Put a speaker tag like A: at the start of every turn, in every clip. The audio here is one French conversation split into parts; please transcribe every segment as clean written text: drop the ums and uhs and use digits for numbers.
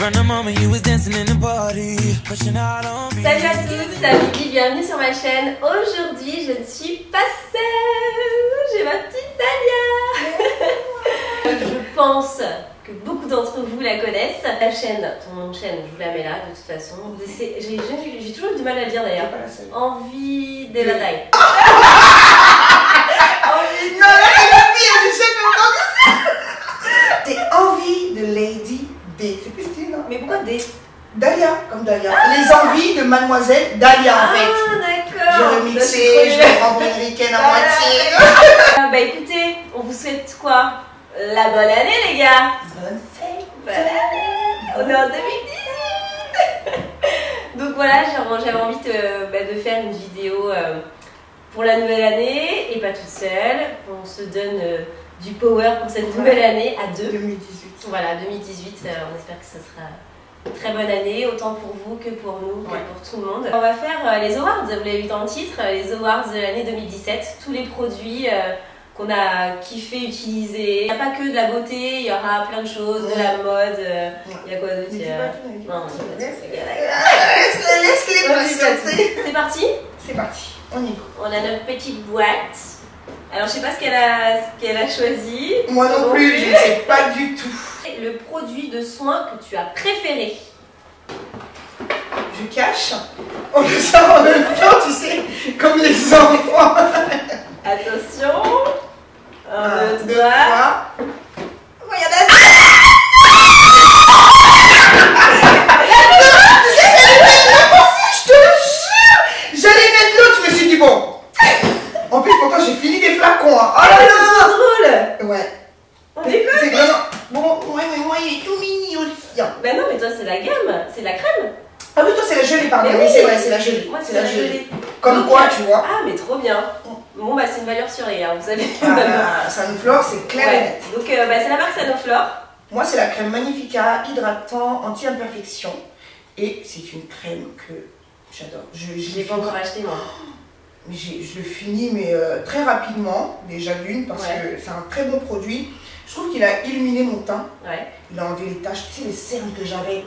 A: Salut à tous, c'est Vivi, bienvenue sur ma chaîne. Aujourd'hui, je ne suis pas seule, j'ai ma petite Dalia. Je pense que beaucoup d'entre vous la connaissent. La chaîne, ton nom de chaîne, je vous la mets là de toute façon. J'ai toujours eu du mal à le dire d'ailleurs. Envie de la taille.
B: Non, là, c'est la pire, j'ai jamais entendu ça. C'est envie de Lady D. C'est plus stylé, non?
A: Mais pourquoi D?
B: Dalia, comme Dalia. Les envies de Mademoiselle Dalia, en fait.
A: Ah, d'accord.
B: J'ai remixé, je vais prendre une week-end à moitié.
A: Bah écoutez, on vous souhaite quoi? La bonne année, les gars.
B: Bonne fête.
A: Bonne année. On est en 2018. Donc voilà, j'avais envie de faire une vidéo pour la nouvelle année et pas toute seule. On se donne du power pour cette nouvelle année à deux.
B: 2018.
A: Voilà, 2018, on espère que ce sera une très bonne année, autant pour vous que pour nous, que pour tout le monde. On va faire les awards, vous l'avez vu dans le titre, les awards de l'année 2017. Tous les produits qu'on a kiffé utiliser. Il n'y a pas que de la beauté, il y aura plein de choses, de la mode. Il y a quoi d'autre? Non,
B: laisse-les patienter.
A: C'est parti?
B: C'est parti, on y va.
A: On a notre petite boîte. Alors, je sais pas ce qu'elle a choisi.
B: Moi non plus, je ne sais pas du tout.
A: Le produit de soin que tu as préféré.
B: Je cache. On le sort en même temps, tu sais, comme les enfants.
A: Attention. 1, 2, 3.
B: Oh, il y en a deux. Je te jure, j'allais mettre l'autre, je me suis dit bon. En plus, pourtant, j'ai fini des flacons. Hein. Oh là là,
A: c'est trop drôle.
B: Ouais.
A: On déconne.
B: C'est vraiment. Bon, ouais, mais moi, il est tout mini aussi. Hein.
A: Ben non, mais toi, c'est la gamme, c'est la crème.
B: Ah oui, toi, c'est la gelée, pardon.
A: Mais
B: oui, c'est vrai, c'est la gelée.
A: Moi, c'est la gelée.
B: Comme
A: donc,
B: quoi, tu vois.
A: Ah, mais trop bien. Bon, bah, c'est une valeur sûre, les gars, vous savez.
B: Ah, Sanoflore, c'est clair et net.
A: Donc, c'est la marque Sanoflore.
B: Moi, c'est la crème Magnifica, hydratant, anti-imperfection. Et c'est une crème que j'adore.
A: Je l'ai pas encore acheté, moi.
B: Mais je le finis, mais très rapidement, déjà d'une, parce que c'est un très bon produit. Je trouve qu'il a illuminé mon teint.
A: Ouais.
B: Il a enlevé les taches, tu sais, les cernes que j'avais.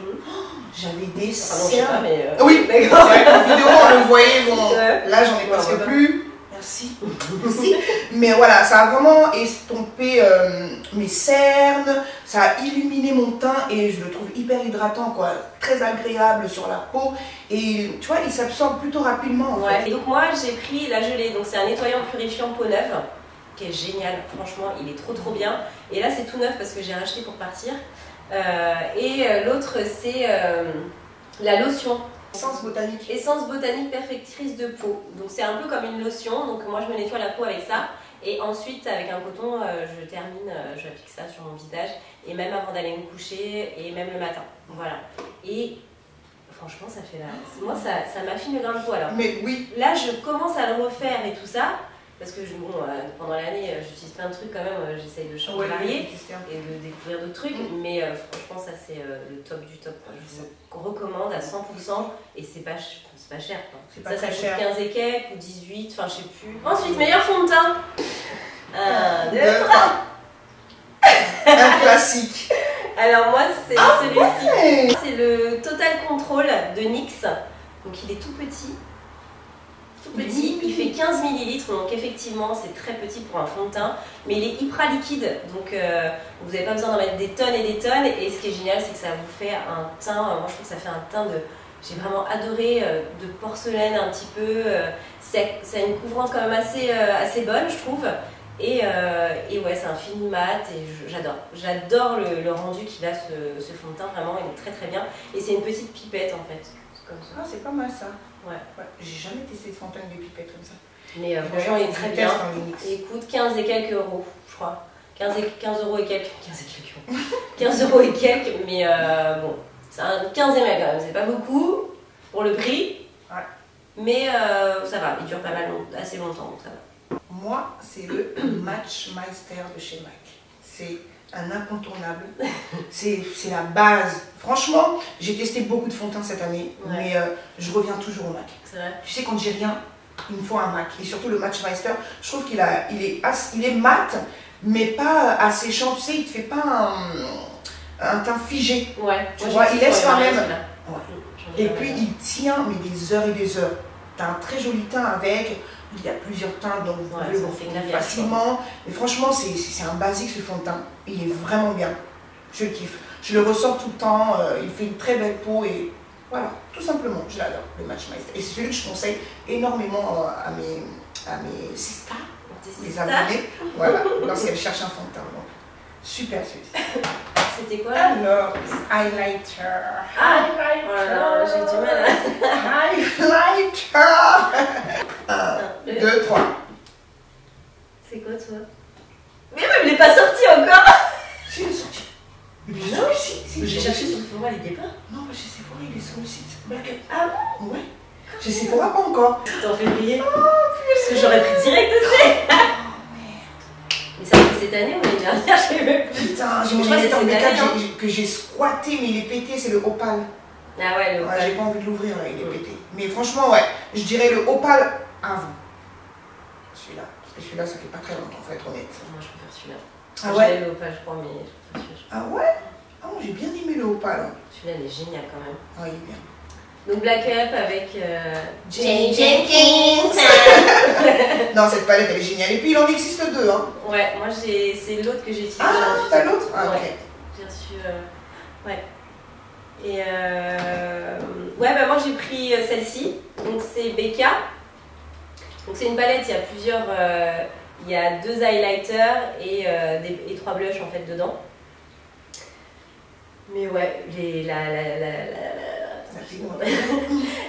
B: J'avais des cernes.
A: Je sais pas, mais
B: oui,
A: d'accord.
B: C'est vrai qu'en vidéo, on le voyait. Bon, là, j'en ai presque plus. Merci. Merci. Mais voilà, ça a vraiment estompé mes cernes, ça a illuminé mon teint et je le trouve hyper hydratant, quoi. Très agréable sur la peau et tu vois, il s'absorbe plutôt rapidement. En fait.
A: Et donc moi, j'ai pris la gelée, donc c'est un nettoyant purifiant peau neuve qui est génial, franchement, il est trop bien. Et là, c'est tout neuf parce que j'ai racheté pour partir. L'autre, c'est la lotion.
B: Essence botanique.
A: Essence botanique perfectrice de peau. Donc c'est un peu comme une lotion. Donc moi je me nettoie la peau avec ça. Et ensuite avec un coton, je termine, j'applique ça sur mon visage. Et même avant d'aller me coucher et même le matin. Voilà. Et franchement ça fait la... Moi ça m'affine le grain de peau alors.
B: Mais oui.
A: Là je commence à le refaire et tout ça. Parce que pendant l'année, j'utilise plein de trucs quand même, j'essaye de changer, varier et de découvrir d'autres trucs. Mais franchement, ça c'est le top du top. Quoi. Je vous recommande à 100% et c'est pas cher. Quoi. Ça coûte 15 et quelques ou 18, enfin je sais plus. Ensuite, meilleur fond de teint. 1, 2, 3.
B: Un classique.
A: Alors moi, c'est celui-ci. C'est le Total Control de NYX. Donc il est tout petit. Petit, il fait 15 ml, donc effectivement c'est très petit pour un fond de teint, mais il est hyper liquide, donc vous n'avez pas besoin d'en mettre des tonnes et des tonnes, et ce qui est génial c'est que ça vous fait un teint, moi je trouve que ça fait un teint de, j'ai vraiment adoré, de porcelaine un petit peu, ça a une couvrance quand même assez bonne je trouve, et ouais c'est un fini mat, et j'adore le rendu qu'il a ce fond de teint, vraiment il est très bien, et c'est une petite pipette en fait. Comme ça.
B: Ah, c'est pas mal ça.
A: Ouais.
B: J'ai jamais testé de fontaine de pipette comme ça.
A: Mais franchement, il est très bien. Il coûte 15 et quelques euros, je crois. 15 euros et quelques. 15 et quelques euros. 15 euros et quelques, mais bon, c'est un 15 ml quand même. C'est pas beaucoup pour le prix.
B: Ouais.
A: Mais ça va, il dure pas mal, assez longtemps, donc ça va.
B: Moi, c'est le Matchmeister de chez MAC. C'est un incontournable. C'est la base. Franchement, j'ai testé beaucoup de fond de teint cette année, mais je reviens toujours au MAC.
A: C'est vrai.
B: Tu sais, quand j'ai rien, il me faut un MAC. Et surtout le Matchmeister, je trouve qu'il est mat, mais pas asséchant. Tu sais, il te fait pas un teint figé.
A: Ouais.
B: Tu vois, il laisse quand même.
A: Ouais.
B: Et puis il tient mais des heures et des heures. Tu as un très joli teint avec. Il y a plusieurs teintes donc vous pouvez vous refaire facilement. Et franchement, c'est un basique ce fond de teint. Il est vraiment bien. Je le kiffe. Je le ressors tout le temps. Il fait une très belle peau et voilà, tout simplement, je l'adore, le Matchmeister. Et c'est celui que je conseille énormément à mes sisters, les abonnés, voilà, lorsqu'elles cherchent un fond de teint. Donc, super celui-ci.
A: C'était quoi?
B: Alors, highlighter.
A: Highlighter. Oh là là, j'ai du mal à...
B: Highlighter. 1, 2, 3.
A: C'est quoi toi? Mais oui, il n'est pas sorti encore.
B: Si, il est sorti.
A: Mais non, j'ai cherché sur Sephora, il n'y est pas.
B: Non, chez Sephora, il est sur le site.
A: Ah bon?
B: Ouais. Chez Sephora, pas encore.
A: C'était en février. Oh, parce que j'aurais pris direct aussi. Mais ça fait cette année ou l'année dernière, je sais même plus.
B: Putain, j'ai mon make-up que j'ai squatté, mais il est pété, c'est le Opal.
A: Ah ouais, le Opal.
B: Ouais, j'ai pas envie de l'ouvrir là, il est pété. Mais franchement, ouais, je dirais le Opal avant. Celui-là. Parce que celui-là, ça fait pas très longtemps, faut être honnête.
A: Moi, je préfère celui-là.
B: Ah ouais?
A: J'avais le Opal, je crois, mais je préfère celui-là.
B: Ah ouais? Ah moi, j'ai bien aimé le Opal. Hein.
A: Celui-là, il est génial quand même.
B: Ah, il est bien.
A: Donc Black Up avec
B: Jenny Jenkins. Non, cette palette elle est géniale. Et puis il en existe deux. Hein.
A: Ouais, moi c'est l'autre que j'ai utilisé.
B: Ah, t'as l'autre? Ah,
A: ouais.
B: ok.
A: J'ai reçu. Ouais. Et ouais, bah moi j'ai pris celle-ci. Donc c'est Becca. Donc c'est une palette, il y a plusieurs. Il y a 2 highlighters et 3 blushs en fait dedans. Mais ouais,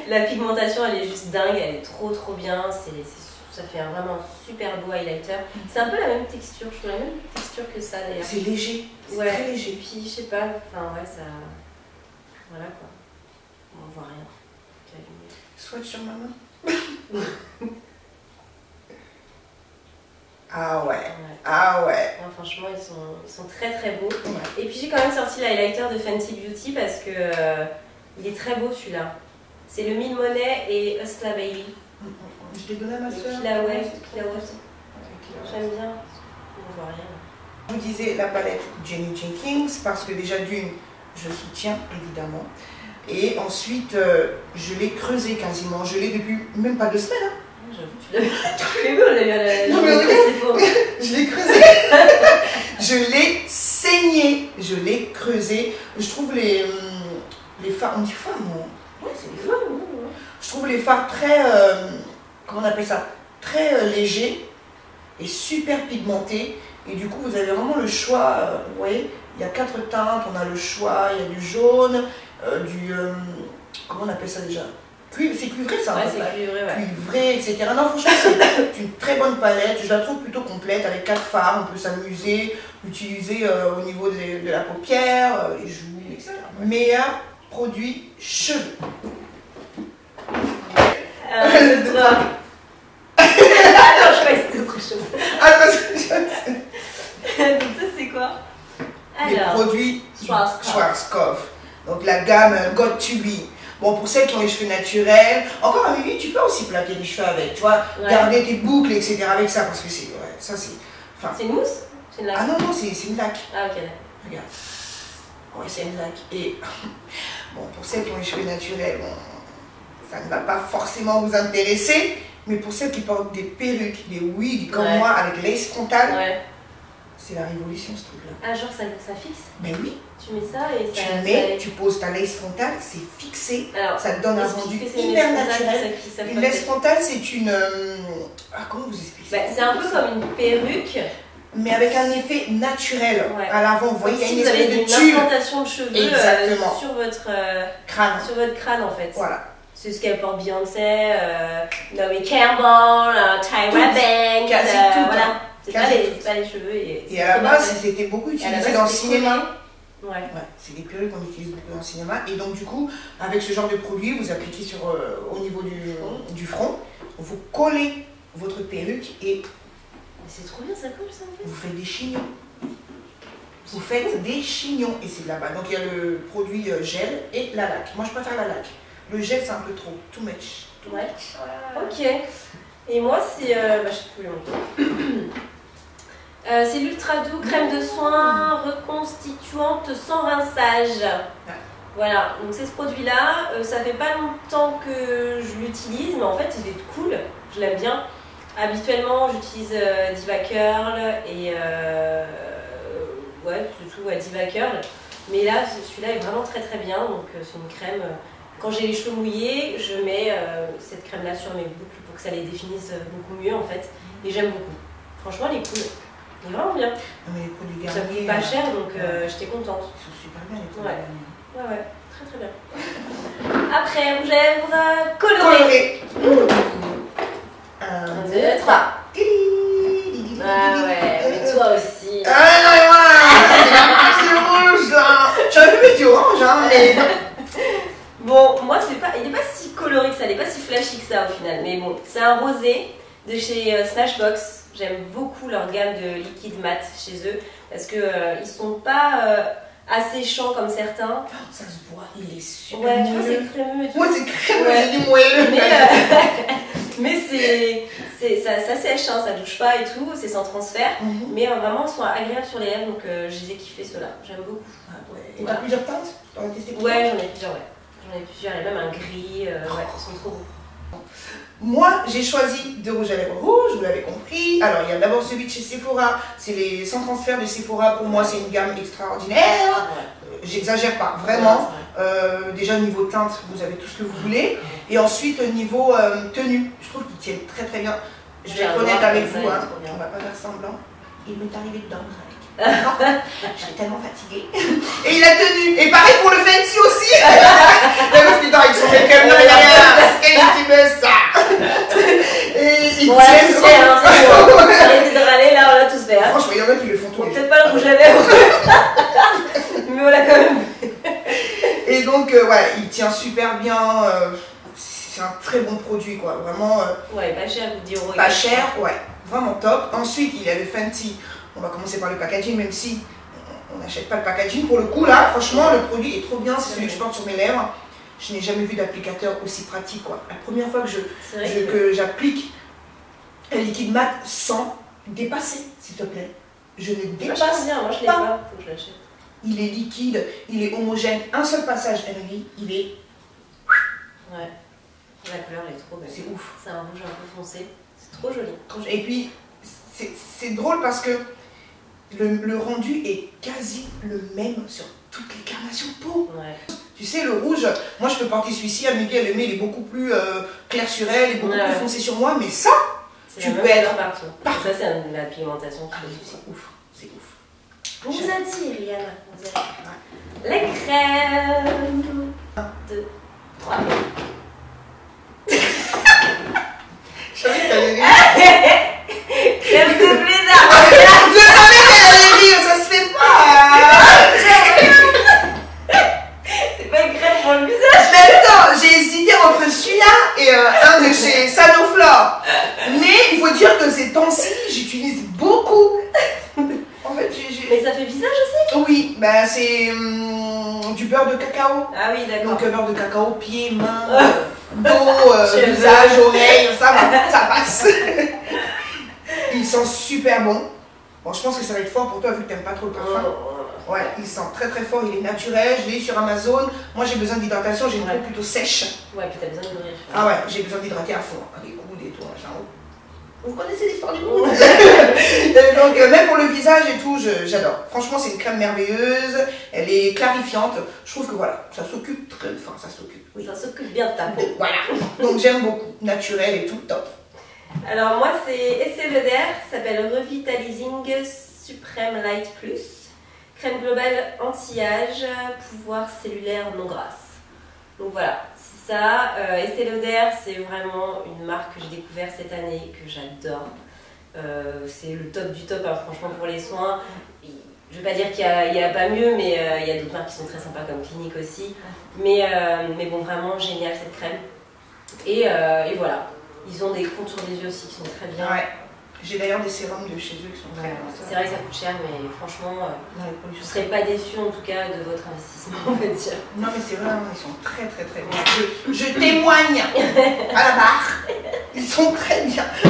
A: la pigmentation elle est juste dingue, elle est trop bien, ça fait vraiment un super beau highlighter. C'est un peu la même texture, je trouve la même texture que ça d'ailleurs.
B: C'est léger, c'est très léger.
A: Et puis je sais pas, enfin ouais ça... Voilà quoi, on voit rien.
B: Swatch sur ma main. Ah ouais, ah ouais.
A: Ouais, franchement ils sont très beaux. Ouais. Et puis j'ai quand même sorti l'highlighter de Fenty Beauty parce que il est très beau celui-là. C'est le Mille Money et Hustla Baby.
B: Je l'ai donné à ma soeur.
A: J'aime bien. On voit rien.
B: Je vous disais la palette Jenny Jenkins parce que déjà d'une, je soutiens évidemment. Et ensuite, je l'ai creusé quasiment. Je l'ai depuis même pas 2 semaines. Hein.
A: J'avoue, tu fais beau,
B: je l'ai creusé. Je l'ai saigné. Je l'ai creusé. Je trouve les fards, on dit fards, non? Ouais, c'est des fards. Je trouve les fards très, comment on appelle ça? Très légers et super pigmentés. Et du coup, vous avez vraiment le choix. Vous voyez, il y a 4 teintes. On a le choix. Il y a du jaune, comment on appelle ça déjà? C'est cuivré ça,
A: ouais, c'est cuivré, ouais.
B: Cuivré, etc. Non, franchement, c'est une très bonne palette. Je la trouve plutôt complète avec 4 fards. On peut s'amuser, l'utiliser au niveau de la paupière, les joues, etc. Meilleur produit cheveux.
A: Ah non, je crois que c'était autre chose. Donc ça, c'est quoi?
B: Les produits Schwarzkopf. Donc la gamme Got to Be. Bon, pour celles qui ont les cheveux naturels, encore à Mimi, tu peux aussi plaquer les cheveux avec, tu vois, garder tes boucles, etc. avec ça, parce que c'est, ça c'est...
A: C'est une mousse? C'est une laque?
B: Ah non, c'est une laque.
A: Ah ok.
B: Regarde. Ouais, c'est une laque. Et bon, pour celles qui ont les cheveux naturels, bon, ça ne va pas forcément vous intéresser, mais pour celles qui portent des perruques, des wigs, comme moi, avec lace frontale, c'est la révolution ce truc-là.
A: Ah, genre ça fixe?
B: Ben oui.
A: Tu mets ça et ça...
B: Tu poses ta lace frontale, c'est fixé.
A: Alors,
B: ça te donne un rendu hyper naturel. Une lace frontale, c'est une... comment vous expliquer ça?
A: C'est un peu comme une perruque.
B: Mais avec un effet naturel à l'avant. Vous voyez, il y a une
A: espèce
B: de
A: tube. Une implantation de cheveux sur votre
B: crâne.
A: Sur votre crâne en fait.
B: Voilà.
A: C'est ce qu'elle porte Beyoncé, Naomi Campbell, Tyra Banks, voilà. C'est pas les cheveux.
B: Et à la base, c'était beaucoup utilisé dans le cinéma.
A: Ouais.
B: C'est des perruques qu'on utilise beaucoup dans le cinéma. Et donc, du coup, avec ce genre de produit, vous appliquez au niveau du front, vous collez votre perruque et.
A: C'est trop bien, ça colle ça en fait.
B: Vous faites des chignons. Vous faites des chignons et c'est de là-bas. Donc, il y a le produit gel et la laque. Moi, je préfère la laque. Le gel, c'est un peu trop. Too much.
A: Too much. Ok. Et moi, c'est. Je sais plus le montrer. C'est l'Ultra Doux crème de soin reconstituante sans rinçage. Voilà, donc c'est ce produit-là. Ça fait pas longtemps que je l'utilise, mais en fait il est cool, je l'aime bien. Habituellement j'utilise Diva Curl et ouais, plutôt Diva Curl. Mais là, celui-là est vraiment très très bien. Donc c'est une crème, quand j'ai les cheveux mouillés, je mets cette crème-là sur mes boucles pour que ça les définisse beaucoup mieux en fait. Et j'aime beaucoup. Franchement, elle est cool. Elle est vraiment bien.
B: Non, mais les produits
A: ça coûte pas cher, donc j'étais contente.
B: Ils sont super bien les produits Garnier.
A: Ouais, très très bien. Après, rouge à lèvres coloré. 1, 2, 3. Ah ouais, mais toi aussi.
B: Ah non, mais moi, c'est rouge là. J'aurais pu mettre du orange, hein, mais.
A: Bon, moi, il est pas si coloré que ça, il est pas si flashy que ça au final. Mais bon, c'est un rosé de chez Smashbox. J'aime beaucoup leur gamme de liquide mat chez eux parce que ils sont pas asséchants comme certains.
B: Oh, ça se voit, il est super
A: ouais,
B: moelleux.
A: Tu vois, c'est crémeux et tout.
B: Moi, c'est crémeux, j'ai dit moelleux.
A: Mais ça sèche, hein, ça douche pas et tout, c'est sans transfert. Mais vraiment, ils sont agréables sur les lèvres, donc je les ai kiffés ceux-là. J'aime beaucoup.
B: Ah, ouais. Et t'as plusieurs teintes? T'en as testé
A: plusieurs? Ouais, j'en ai plusieurs, ouais. J'en ai plusieurs, il y a même un gris, ouais, ils sont trop beaux.
B: Moi, j'ai choisi de rouge à lèvres rouge, vous l'avez compris. Alors, il y a d'abord celui de chez Sephora, c'est les sans transfert de Sephora. Pour moi, c'est une gamme extraordinaire. J'exagère pas, vraiment. Déjà, niveau teinte, vous avez tout ce que vous voulez. Et ensuite, niveau tenue, je trouve qu'ils tiennent très très bien. Je vais être honnête avec vous, hein. On va pas faire semblant. Il m'est arrivé dedans, j'étais tellement fatiguée. Et il a tenu. Et pareil pour le Fenty aussi. Parce putain, ils sont fait comme qu'est-ce que tu veux ça? Et ils
A: tiennent. Arrêtez de râler, là, on l'a tous fait. Hein.
B: Franchement, il y en a qui le font tous les
A: peut-être pas le rouge à lèvres. Mais on l'a quand même.
B: Et donc, voilà, il tient super bien. C'est un très bon produit, quoi. Vraiment.
A: Ouais, pas cher, vous dire.
B: Pas cher, ouais. Vraiment top. Ensuite, il y a le Fenty. On va commencer par le packaging, même si on n'achète pas le packaging. Pour le coup, là, franchement, le produit est trop bien. C'est celui que je porte sur mes lèvres. Je n'ai jamais vu d'applicateur aussi pratique, quoi. La première fois que j'applique un liquide mat sans dépasser, s'il te plaît. Je ne dépasse
A: bien, moi je l'ai pas. Faut que je l'achète.
B: Il est liquide, il est homogène. Un seul passage, Henry, il est...
A: Ouais. La couleur, elle est trop belle.
B: C'est ouf.
A: C'est un rouge un peu foncé. C'est trop joli.
B: Et puis, c'est drôle parce que le rendu est quasi le même sur toutes les carnations de peau.
A: Ouais.
B: Tu sais, le rouge, moi je peux porter celui-ci, Amélie elle aimait, il est beaucoup plus clair sur elle, il est beaucoup plus foncé sur moi, mais ça, tu peux être
A: partout. Ça, c'est la pigmentation qui fait
B: c'est ouf, c'est ouf.
A: On vous attire, Liana. La crème. 1, 2, 3.
B: Je savais que t'allais rire.
A: Crème de blédard.
B: Je savais qu'elle allait rire, ça se fait pas.
A: C'est pas une crème pour le visage.
B: Mais attends, j'ai hésité entre celui-là et un de chez Sanoflore. Mais il faut dire que ces temps-ci, j'utilise beaucoup. En fait,
A: mais ça fait visage aussi?
B: Oui, bah c'est du beurre de cacao.
A: Ah oui, d'accord.
B: Donc beurre de cacao, pieds, mains, dos, visage, oreilles, ça passe. Il sent super bon. Bon, je pense que ça va être fort pour toi vu que t'aimes pas trop le parfum. Ouais, il sent très très fort, il est naturel, je l'ai eu sur Amazon. Moi j'ai besoin d'hydratation, j'ai une peau plutôt sèche.
A: Ouais, puis t'as besoin de nourrir.
B: Ah ouais, j'ai besoin d'hydrater à fond, les coudes et tout, machin. Vous connaissez l'histoire du coude. Donc même pour le visage et tout, j'adore. Franchement c'est une crème merveilleuse, elle est clarifiante. Je trouve que voilà, ça s'occupe très, enfin ça s'occupe.
A: Oui. Ça s'occupe bien de ta peau.
B: Voilà, donc j'aime beaucoup, naturel et tout, top.
A: Alors moi c'est Estée Lauder, ça s'appelle Revitalizing Supreme Light Plus. Crème globale anti-âge, pouvoir cellulaire non grasse. Donc voilà, c'est ça. Estée Lauder, c'est vraiment une marque que j'ai découvert cette année, que j'adore. C'est le top du top, hein, franchement, pour les soins. Je ne vais pas dire qu'il n'y a pas mieux, mais il y a d'autres marques qui sont très sympas, comme Clinique aussi. Mais bon, vraiment génial cette crème. Et voilà, ils ont des contours des yeux aussi qui sont très bien.
B: Ouais. J'ai d'ailleurs des sérums de chez eux qui sont très bien.
A: C'est vrai que ça coûte cher, mais franchement, je ne serais pas déçue en tout cas de votre investissement, on va dire.
B: Non, mais c'est vrai, ils sont très très très bien. Je témoigne à la barre. Ils sont très bien. On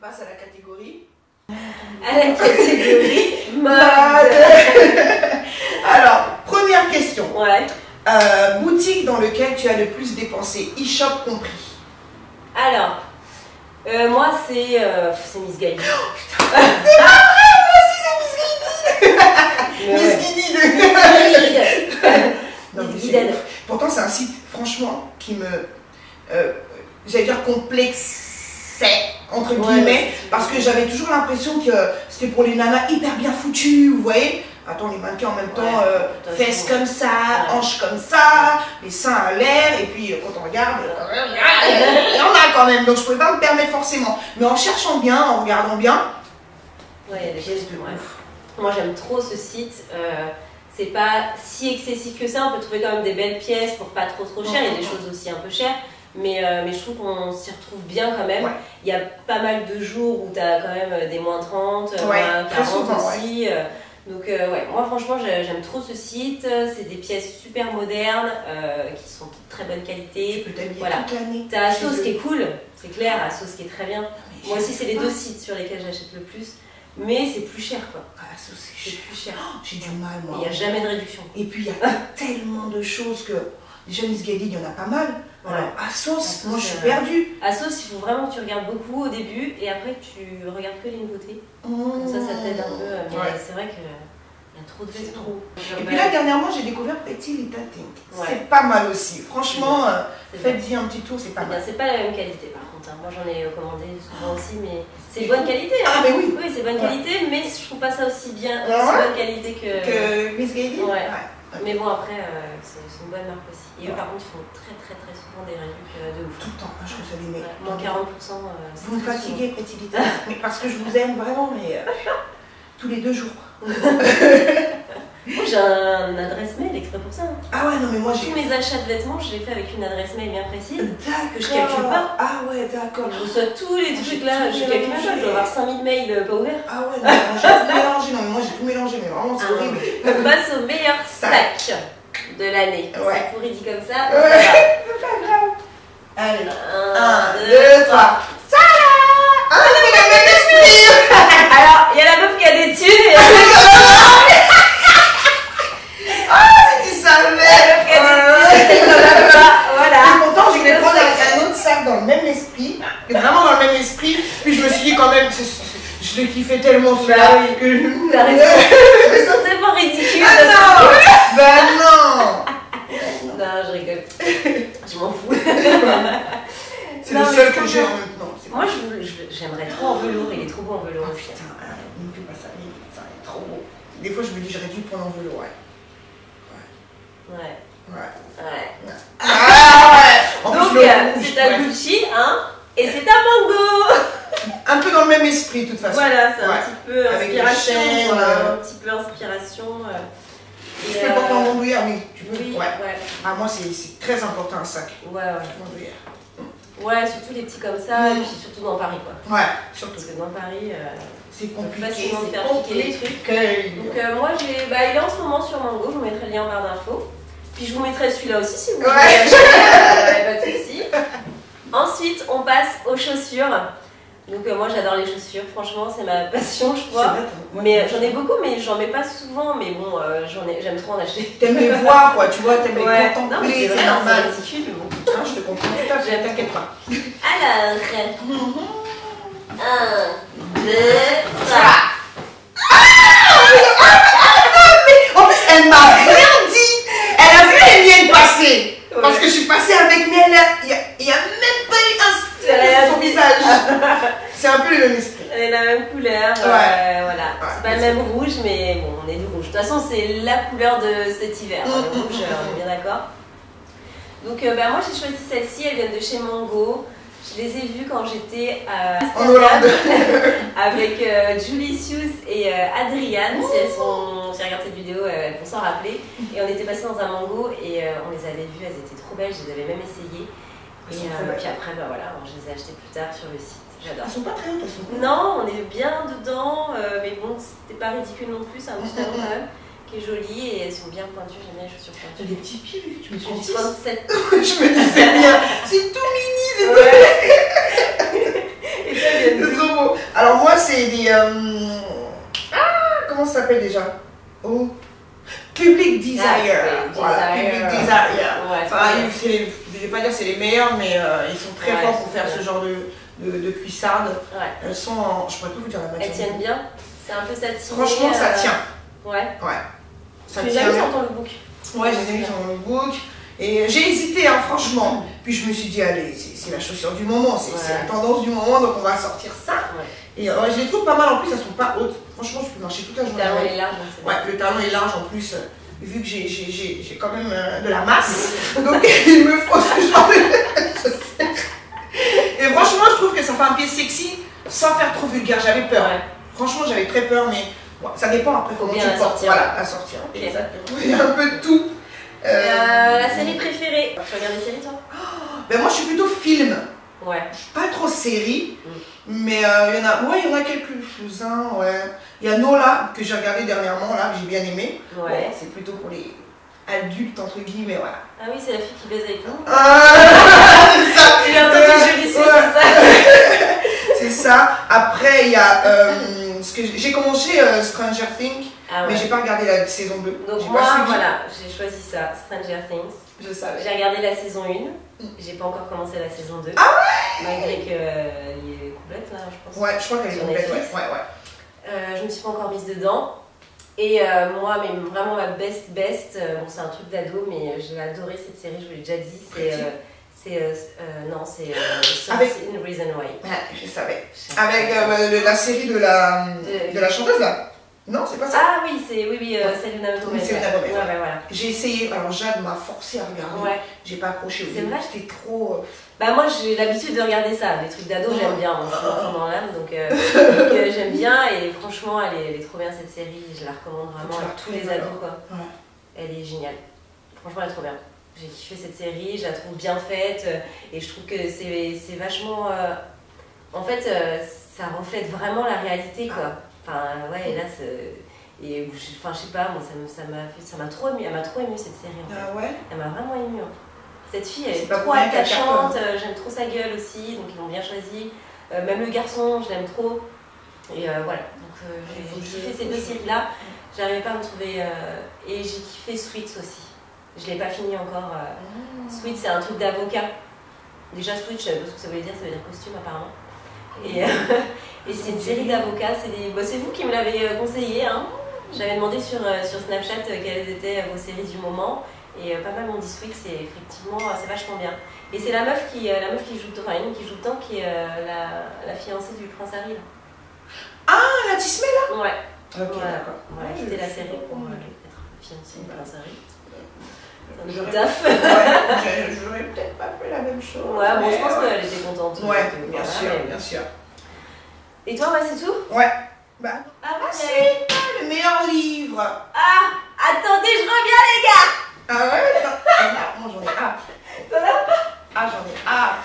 B: passe à la catégorie
A: à la catégorie mode.
B: Alors, première question.
A: Ouais.
B: Boutique dans lequel tu as le plus dépensé, e-shop compris.
A: Alors, moi c'est Miss Gaëlle.
B: Oh putain. Moi aussi c'est Miss Guidi. Miss Guidi. Pourtant c'est un site franchement qui me, j'allais dire complexait entre guillemets, parce que j'avais toujours l'impression que c'était pour les nanas hyper bien foutues, vous voyez. Attends, les mannequins en même temps, fesses comme ça, hanches comme ça, les seins à l'air, et puis quand on regarde, il y en a quand même, donc je ne pouvais pas me permettre forcément. Mais en cherchant bien, en regardant bien,
A: ouais, il y a des pièces de ouf. Moi j'aime trop ce site, c'est pas si excessif que ça, on peut trouver quand même des belles pièces pour pas trop cher, il y a des choses aussi un peu chères. Mais je trouve qu'on s'y retrouve bien quand même. Il y a pas mal de jours où tu as quand même des moins 30, moins 40 aussi. Donc moi franchement j'aime trop ce site, c'est des pièces super modernes qui sont de très bonne qualité.
B: Tu peux t'habiller toute l'année.
A: T'as Asos qui est cool, c'est clair, Asos qui est très bien. Moi aussi c'est les deux sites sur lesquels j'achète le plus, mais c'est plus cher quoi.
B: Asos
A: c'est plus cher.
B: J'ai du mal moi.
A: Il n'y a jamais de réduction.
B: Et puis il y a tellement de choses que déjà Miss Gaëlle il y en a pas mal. Alors Asos, moi je suis perdue.
A: Asos, il faut vraiment que tu regardes beaucoup au début et après tu regardes que les nouveautés. Comme ça t'aide un peu. Mais c'est vrai qu'il y a trop de vêtements.
B: Et puis là dernièrement j'ai découvert Pretty Little Thing. C'est pas mal aussi. Franchement, faites-y un petit tour, c'est pas mal.
A: C'est pas la même qualité par contre. Moi j'en ai commandé souvent aussi, mais c'est bonne qualité.
B: Ah mais oui.
A: Oui, c'est bonne qualité, mais je trouve pas ça aussi bien, aussi bonne qualité que
B: Miss Gaëlle.
A: Mais bon, après, c'est une bonne marque aussi. Et eux, par contre, ils font très souvent des réductions de ouf.
B: Tout le temps, je trouve ça des mecs.
A: Moins 40%.
B: Vous me fatiguez, Pretty Little. Mais parce que je vous aime vraiment, mais tous les 2 jours.
A: Moi, j'ai une adresse mail exprès pour ça.
B: Ah ouais, non, mais moi j'ai.
A: Tous mes achats de vêtements, je les fais avec une adresse mail bien précise.
B: D'accord.
A: Que je calcule pas.
B: Ah ouais, d'accord.
A: Je reçois tous les trucs là, je calcule pas, je dois avoir 5000 mails pas ouverts.
B: Ah ouais, non, j'ai tout mélangé. Non, mais moi j'ai tout mélangé, mais vraiment c'est horrible.
A: On passe au meilleur sac de l'année. C'est pourri dit comme ça.
B: C'est pas grave. Allez, 1, 2, 3. Ça là. Ah, c'est le même esprit.
A: Alors, il y a la meuf qui a des thunes et
B: voilà. Pourtant, je voulais prendre un autre sac dans le même esprit, vraiment dans le même esprit. Puis je me suis dit quand même, je l'ai kiffé tellement celui-là que
A: t'as raison. Je me sens tellement ridicule.
B: Ah non. Bah non.
A: Non, je rigole. Je m'en fous.
B: C'est le seul que j'ai en même temps.
A: Moi, j'aimerais trop en velours. Il est trop beau en velours.
B: Oh putain, ne me fais pas ça. Il est trop beau. Des fois, je me dis, j'aurais dû prendre en velours.
A: Donc, c'est un Gucci, hein, et c'est un Mango.
B: Un peu dans le même esprit, de toute façon.
A: Voilà, c'est un petit peu inspiration.
B: Un
A: petit peu inspiration.
B: Tu peux le porter en bandoulière, oui. Tu peux.
A: Oui,
B: Ah, moi, c'est très important un sac.
A: Ouais, surtout les petits comme ça, et puis surtout dans Paris, quoi.
B: Ouais, surtout.
A: Parce que dans Paris,
B: c'est compliqué.
A: Facilement de faire piquer les trucs. Donc, moi, il est en ce moment sur Mango, je vous mettrai le lien en barre d'infos. Puis je vous mettrai celui-là aussi si vous voulez acheter, pas de soucis. Ensuite, on passe aux chaussures. Donc moi j'adore les chaussures, franchement c'est ma passion je crois. Mais j'en ai beaucoup mais j'en mets pas souvent, mais bon j'aime trop en acheter.
B: T'aimes les voir quoi, tu vois, t'aimes les contempler,
A: non, mais
B: c'est normal.
A: C'est ridicule mais bon.
B: Je te comprends tout à fait, t'inquiète pas.
A: Alors, 1, 2, 3.
B: En plus elle m'a rien dit, elle a vu les miennes passer. Parce que je suis passée avec mais il y a même pas eu un style sur son visage. C'est un peu le même esprit.
A: Elle est la même couleur, voilà. C'est pas le même rouge, mais bon, on est du rouge. De toute façon, c'est la couleur de cet hiver. Le rouge, on est bien d'accord. Donc, moi j'ai choisi celle-ci, elle vient de chez Mango. Je les ai vues quand j'étais à Amsterdam avec Julie Sius et Adriane. Si elles regardent cette vidéo, elles vont s'en rappeler. Et on était passés dans un Mango et on les avait vues, elles étaient trop belles, je les avais même essayées. Et puis après, voilà, je les ai achetées plus tard sur le site. J'adore.
B: Elles sont pas très hautes, elles sont cool.
A: Non, on est bien dedans, mais bon, c'était pas ridicule non plus, c'est un petit talon quand même. Qui est jolie et elles sont bien pointues, j'aime bien les chaussures pointues.
B: T'as des petits pieds, tu me
A: suis 37.
B: Je me disais bien, c'est tout mini, c'est
A: Et ça,
B: trop beau. Alors moi Moi, c'est des... comment ça s'appelle déjà? Oh. Public Desire. Voilà, Public Desire.
A: Ouais,
B: enfin, je ne vais pas dire c'est les meilleurs, mais ils sont très forts pour faire ce genre de cuissardes.
A: Ouais.
B: Elles sont en... Je pourrais pas vous dire la matière.
A: Elles tiennent bien. C'est un peu satiné.
B: Franchement, ça tient.
A: Ouais.
B: Ça
A: tu les as mis dans ton lookbook?
B: Ouais, je les ai mis dans mon lookbook. Et j'ai hésité, hein, franchement. Puis je me suis dit, allez, c'est la chaussure du moment, c'est la tendance du moment, donc on va sortir ça. Ouais. Et je les trouve pas mal en plus, elles sont pas hautes. Franchement, je peux marcher toute la journée.
A: Le talon est large.
B: Ouais, le talon est large en plus. Vu que j'ai quand même de la masse, donc il me faut ce genre de... Et franchement, je trouve que ça fait un pied sexy sans faire trop vulgaire. J'avais peur. Ouais. Franchement, j'avais très peur, mais bon, ça dépend après comment tu le portes. Voilà, à sortir. Okay. Exactement. Il y a un peu de tout.
A: La série préférée? Tu regardes des séries, toi?
B: Ben moi, je suis plutôt film.
A: Ouais.
B: Je suis pas trop série, mais il y en a quelques-uns, ouais. Il y a Nola, que j'ai regardé dernièrement, là, que j'ai bien aimé. Ouais. Bon, c'est plutôt pour les adultes, entre guillemets, voilà.
A: Ah oui, c'est la fille qui baise avec toi.
B: C'est ça.
A: Il a entendu joli, c'est ça.
B: C'est ça. Après, il y a... j'ai commencé Stranger Things, mais j'ai pas regardé la saison 2.
A: Donc moi, voilà, j'ai choisi ça, Stranger Things.
B: Je savais.
A: J'ai regardé la saison 1, j'ai pas encore commencé la saison 2.
B: Ah ouais.
A: Malgré qu'elle est complète, là, je pense.
B: Ouais, je crois qu'elle est complète, ouais.
A: Je me suis pas encore mise dedans. Et moi, mais vraiment ma best, bon c'est un truc d'ado, mais j'ai adoré cette série, je vous l'ai déjà dit, c'est Reason Why.
B: Ouais, je savais. Avec la série de la chanteuse là. Non, c'est pas ça.
A: Ah oui, c'est Selena Gomez. Voilà.
B: J'ai essayé, alors Jade m'a forcé à regarder. Ouais. J'ai pas accroché au début. C'était trop.
A: Bah moi j'ai l'habitude de regarder ça, les trucs d'ado j'aime bien, je suis enfant dans l'âme donc j'aime bien et franchement elle est trop bien cette série, je la recommande vraiment à tous les ados quoi. Ouais. Elle est géniale, franchement elle est trop bien. J'ai kiffé cette série, je la trouve bien faite et je trouve que c'est vachement... en fait ça reflète vraiment la réalité quoi. Enfin ouais, et là enfin je sais pas, moi ça m'a trop ému, elle m'a trop ému cette série en fait. Ah ouais. Elle m'a vraiment ému. Cette fille, elle est trop attachante, j'aime trop sa gueule aussi, donc ils l'ont bien choisi. Même le garçon, je l'aime trop. Et voilà, donc j'ai kiffé ces deux séries-là. J'arrivais pas à me trouver... et j'ai kiffé Suits aussi. Je l'ai pas fini encore. Suits, c'est un truc d'avocat. Déjà, Suits, je savais pas ce que ça voulait dire, ça veut dire costume apparemment. Et c'est une série d'avocats, c'est vous qui me l'avez conseillé. Hein. J'avais demandé sur Snapchat quelles étaient vos séries du moment. Et pas mal m'ont dit Suits, effectivement, c'est vachement bien. Et c'est la meuf qui joue dedans, qui est la fiancée du prince Harry. Là.
B: Ah, la Tismé là.
A: Ouais.
B: Ok, d'accord.
A: Voilà, quitté la série pour être fiancée du prince Harry. C'est un peu taf.
B: Ouais, j'aurais peut-être pas fait la même chose.
A: Ouais, bon, je pense qu'elle était contente.
B: Ouais, bien sûr.
A: Et toi, c'est tout?
B: Ouais. Bah, c'est le meilleur livre.
A: Ah, attendez, je reviens les gars.
B: Ah ouais? Moi j'en ai hâte.
A: T'en as?
B: Ah, j'en ai hâte.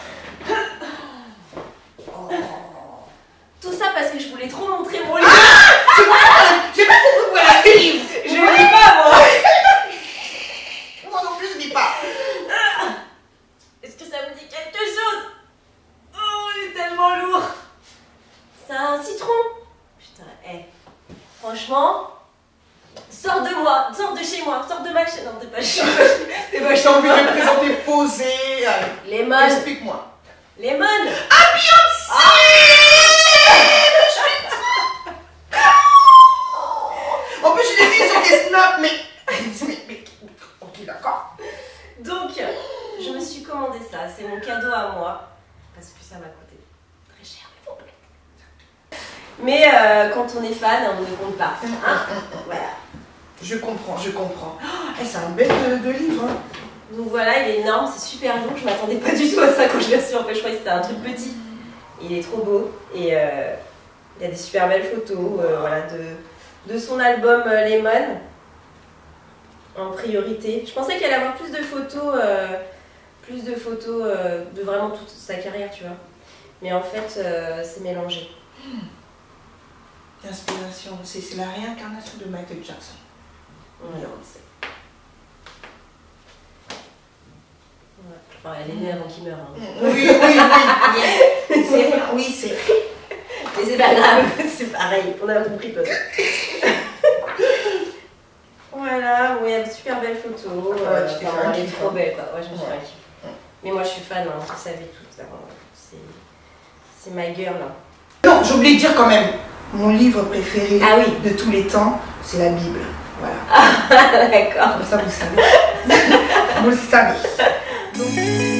A: Oh. Tout ça parce que je voulais trop montrer mon livre.
B: Ah, c'est moi, j'ai pas compris pourquoi elle a le livre.
A: Je lis pas moi.
B: Moi non plus je lis pas.
A: Est-ce que ça vous dit quelque chose? Oh, il est tellement lourd. C'est un citron. Putain, franchement... Sors de moi, sors de chez moi, sors de ma chaîne. Non, t'es pas chez moi.
B: J'ai envie de me présenter posé.
A: Lemon.
B: Explique-moi.
A: Lemon.
B: Ah, Beyoncé. En plus, je l'ai vu sur des snaps, mais... Ok, d'accord.
A: Donc, je me suis commandé ça. C'est mon cadeau à moi. Parce que ça m'a coûté très cher, mais quand on est fan, on ne compte pas. Hein, voilà.
B: Je comprends. Oh, c'est un bel de livre. Hein.
A: Donc voilà, il est énorme, c'est super lourd. Je m'attendais pas du tout à ça quand je l'ai reçu. En fait, je croyais que c'était un truc petit. Il est trop beau. Et il y a des super belles photos voilà, de son album Lemon. En priorité. Je pensais qu'il allait avoir plus de photos de vraiment toute sa carrière, tu vois. Mais en fait, c'est mélangé.
B: L'inspiration, c'est la réincarnation de Michael Jackson. Beyoncé.
A: Ouais. Enfin, elle est née avant qu'il meure. Hein.
B: Oui, c'est vrai.
A: Mais c'est pas grave. Pareil, on a compris peut Voilà, bon, il y a de super belles photos. Elle est trop belle, quoi. Ouais, je me suis fait un kiff. Mais moi, je suis fan, hein, vous savez tout. C'est my girl. Hein.
B: Non, j'ai oublié de dire quand même, mon livre préféré de tous les temps, c'est la Bible. Voilà.
A: Ah, d'accord.
B: Comme ça, vous savez. Vous le savez. Donc...